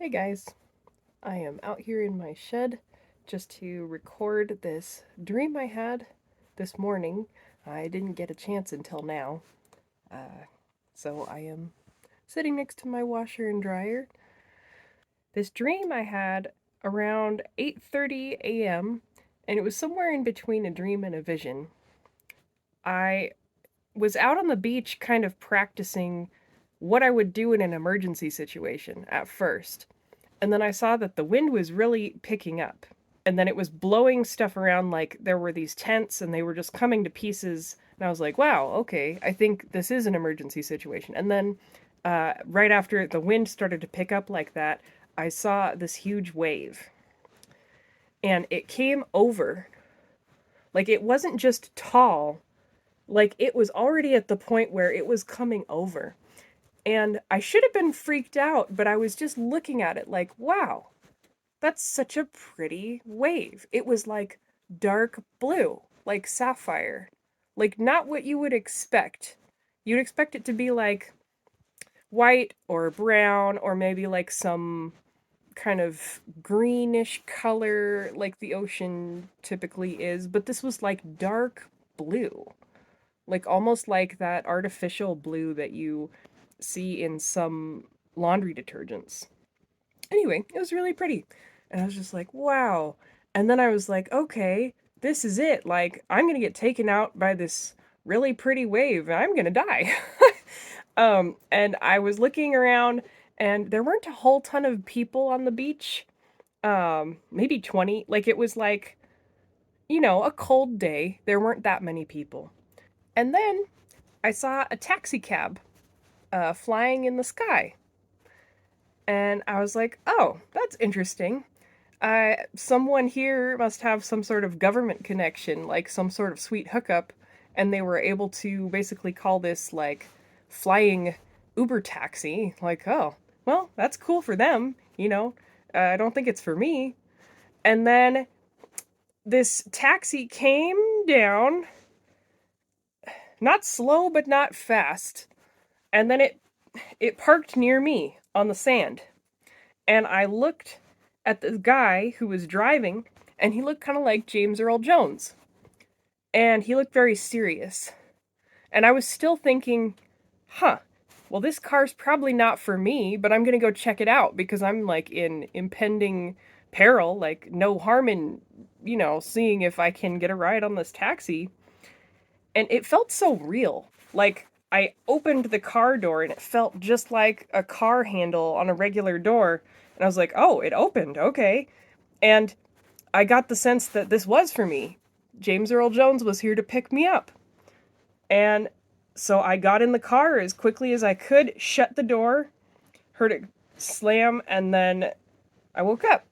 Hey guys, I am out here in my shed just to record this dream I had this morning. I didn't get a chance until now, so I am sitting next to my washer and dryer. This dream I had around 8:30 a.m., and it was somewhere in between a dream and a vision. I was out on the beach kind of practicing what I would do in an emergency situation at first. And then I saw that the wind was really picking up. And then it was blowing stuff around like there were these tents and they were just coming to pieces. And I was like, wow, okay, I think this is an emergency situation. And then right after the wind started to pick up like that, I saw this huge wave. And it came over. Like it wasn't just tall, like it was already at the point where it was coming over. And I should have been freaked out, but I was just looking at it like, wow, that's such a pretty wave. It was like dark blue, like sapphire. Like not what you would expect. You'd expect it to be like white or brown or maybe like some kind of greenish color like the ocean typically is, but this was like dark blue. Like almost like that artificial blue that you see in some laundry detergents. Anyway, it was really pretty. And I was just like, wow. And then I was like, okay, this is it. Like, I'm going to get taken out by this really pretty wave and I'm going to die. And I was looking around and there weren't a whole ton of people on the beach. Maybe 20. Like, it was like, a cold day. There weren't that many people. And then I saw a taxi cab flying in the sky. And I was like, oh, that's interesting. Someone here must have some sort of government connection, like some sort of sweet hookup, and they were able to basically call this like flying Uber taxi. Like, oh, well, that's cool for them, I don't think it's for me. And then this taxi came down, not slow but not fast, and then it parked near me on the sand. And I looked at the guy who was driving, and he looked kind of like James Earl Jones. And he looked very serious. And I was still thinking, huh, well, this car's probably not for me, but I'm going to go check it out because I'm like in impending peril, like no harm in, seeing if I can get a ride on this taxi. And it felt so real. Like I opened the car door and it felt just like a car handle on a regular door. And I was like, oh, it opened. Okay. And I got the sense that this was for me. James Earl Jones was here to pick me up. And so I got in the car as quickly as I could, shut the door, heard it slam, and then I woke up.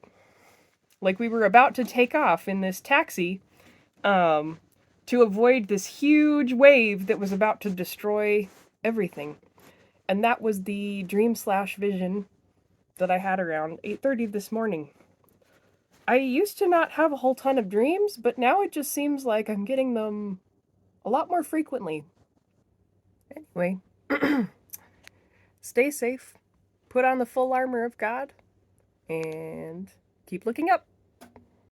Like we were about to take off in this taxi um, to avoid this huge wave that was about to destroy everything. And that was the dream slash vision that I had around 8:30 this morning. I used to not have a whole ton of dreams, but now it just seems like I'm getting them a lot more frequently. Anyway, stay safe, put on the full armor of God, and keep looking up.